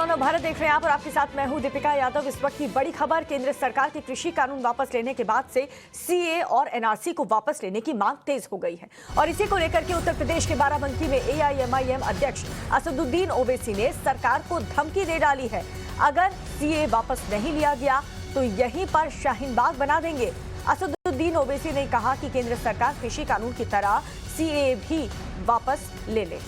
नवभारत देख रहे हैं आप और आपके साथ मैं हूं दीपिका यादव। इस वक्त की बड़ी खबर, केंद्र सरकार के कृषि कानून वापस लेने के बाद से सीए और एनआरसी को वापस लेने की मांग तेज हो गई है और इसी को लेकर के उत्तर प्रदेश के बाराबंकी में एआईएमआईएम अध्यक्ष असदुद्दीन ओवैसी ने सरकार को धमकी दे डाली है। अगर सीए वापस नहीं लिया गया तो यहीं पर शाहीन बाग बना देंगे। असदुद्दीन ओवैसी ने कहा कि केंद्र सरकार कृषि कानून की तरह सीए भी वापस ले ले।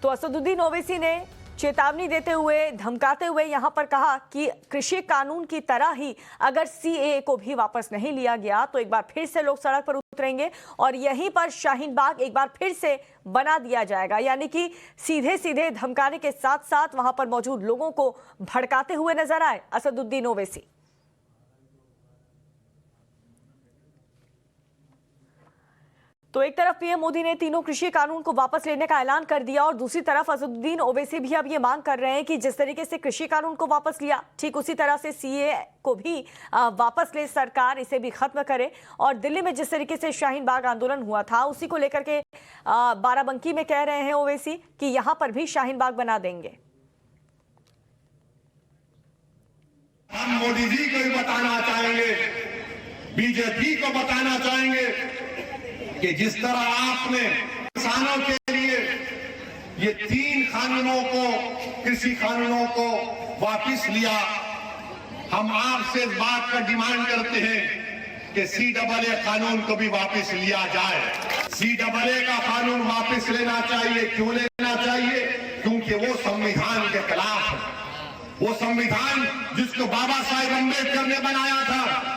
तो असदुद्दीन ओवैसी ने चेतावनी देते हुए, धमकाते हुए यहां पर कहा कि कृषि कानून की तरह ही अगर सीएए को भी वापस नहीं लिया गया तो एक बार फिर से लोग सड़क पर उतरेंगे और यहीं पर शाहीन बाग एक बार फिर से बना दिया जाएगा। यानी कि सीधे सीधे धमकाने के साथ साथ वहां पर मौजूद लोगों को भड़काते हुए नजर आए असदुद्दीन ओवैसी। तो एक तरफ पीएम मोदी ने तीनों कृषि कानून को वापस लेने का ऐलान कर दिया और दूसरी तरफ असदुद्दीन ओवैसी भी अब ये मांग कर रहे हैं कि जिस तरीके से कृषि कानून को वापस लिया, ठीक उसी तरह से सीए को भी वापस ले सरकार, इसे भी खत्म करे। और दिल्ली में जिस तरीके से शाहीन बाग आंदोलन हुआ था उसी को लेकर के बाराबंकी में कह रहे हैं ओवैसी कि यहां पर भी शाहीन बाग बना देंगे। हम मोदी जी को भी बताना चाहेंगे, बीजेपी को बताना चाहेंगे कि जिस तरह आपने किसानों के लिए ये 3 कानूनों को, कृषि कानूनों को वापस लिया, हम आपसे इस बात का डिमांड करते हैं कि सीएए कानून को भी वापस लिया जाए। सीएए का कानून वापस लेना चाहिए। क्यों लेना चाहिए? क्योंकि वो संविधान के खिलाफ है। वो संविधान जिसको बाबा साहेब अम्बेडकर ने बनाया था,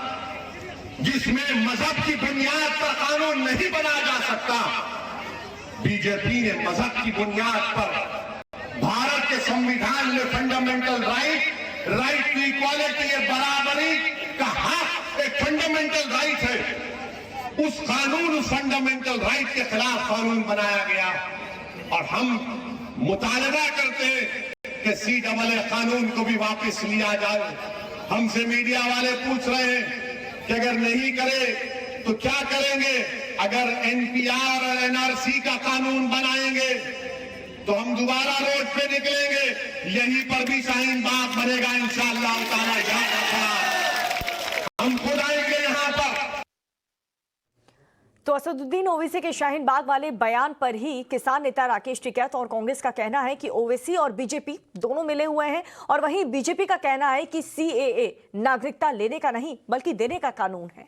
जिसमें मजहब की बुनियाद पर कानून नहीं बना जा सकता, बीजेपी ने मजहब की बुनियाद पर भारत के संविधान में फंडामेंटल राइट टू इक्वालिटी, बराबरी का हक एक फंडामेंटल राइट है। उस कानून, उस फंडामेंटल राइट के खिलाफ कानून बनाया गया और हम मुतालबा करते हैं कि सीएए कानून को भी वापस लिया जाए। हमसे मीडिया वाले पूछ रहे हैं कि अगर नहीं करे तो क्या करेंगे? अगर एनपीआर और एनआरसी का कानून बनाएंगे तो हम दोबारा रोड पे निकलेंगे, यहीं पर भी शाहीन बाग बनेगा इंशाअल्लाह ताला। याद रखना, हम खुद आएंगे यहां पर। तो असदुद्दीन ओवैसी के शाहीन बाग वाले बयान पर ही किसान नेता राकेश टिकैत और कांग्रेस का कहना है कि ओवैसी और बीजेपी दोनों मिले हुए हैं और वहीं बीजेपी का कहना है कि सीएए नागरिकता लेने का नहीं बल्कि देने का कानून है।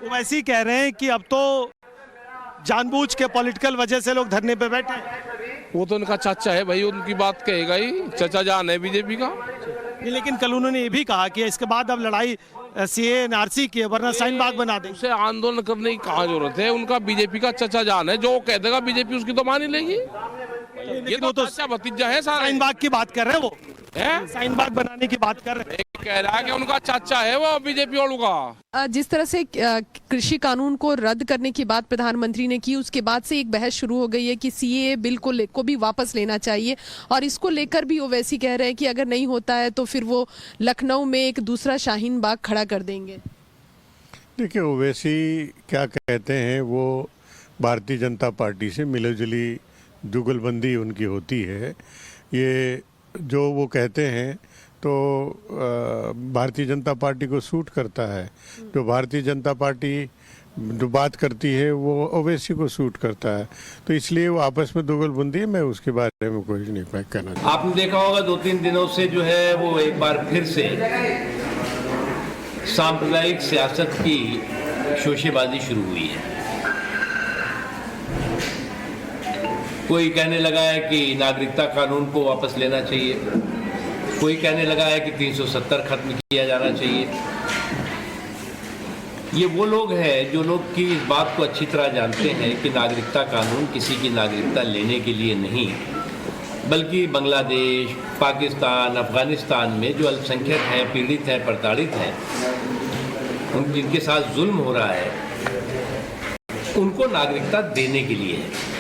ओवैसी कह रहे हैं कि अब तो जानबूझ के पॉलिटिकल वजह से लोग धरने पे बैठे। वो तो उनका चाचा है भाई, उनकी बात कहेगा ही, चाचा जान है बीजेपी का। लेकिन कल उन्होंने ये भी कहा कि इसके बाद अब लड़ाई सीए एनआरसी की, वरना शाहीन बाग बना दे। उसे आंदोलन करने की कहाँ जरूरत है? उनका बीजेपी का चाचा जान है, जो कह देगा बीजेपी उसकी तो मान ही लेगी। ये तो चाचा भतीजा है सारा। शाहीन बाग की बात कर रहे हैं, वो है शाहीन बाग बनाने की बात कर रहे हैं। कह रहा है कि उनका चाचा है वो बीजेपी वालों का। जिस तरह से कृषि कानून को रद्द करने की बात प्रधानमंत्री ने की, उसके बाद से एक बहस शुरू हो गई है कि सीएए बिल को भी वापस लेना चाहिए और इसको लेकर भी ओवैसी कह रहे हैं कि अगर नहीं होता है तो फिर वो लखनऊ में एक दूसरा शाहीन बाग खड़ा कर देंगे। देखिए, ओवैसी क्या कहते हैं, वो भारतीय जनता पार्टी से मिलीजुली जुगलबंदी उनकी होती है। ये जो वो कहते हैं तो भारतीय जनता पार्टी को सूट करता है। जो भारतीय जनता पार्टी जो बात करती है वो ओवैसी को सूट करता है, तो इसलिए वो आपस में दुगलबंदी है। मैं उसके बारे में कुछ नहीं कहना चाहता। आपने देखा होगा 2-3 दिनों से जो है वो एक बार फिर से सांप्रदायिक सियासत की शोशेबाजी शुरू हुई है। कोई कहने लगा है कि नागरिकता कानून को वापस लेना चाहिए, कोई कहने लगा है कि 370 खत्म किया जाना चाहिए। ये वो लोग हैं जो लोग की इस बात को अच्छी तरह जानते हैं कि नागरिकता कानून किसी की नागरिकता लेने के लिए नहीं, बल्कि बांग्लादेश, पाकिस्तान, अफगानिस्तान में जो अल्पसंख्यक हैं, पीड़ित हैं, प्रताड़ित हैं, जिनके साथ जुल्म हो रहा है, उनको नागरिकता देने के लिए है।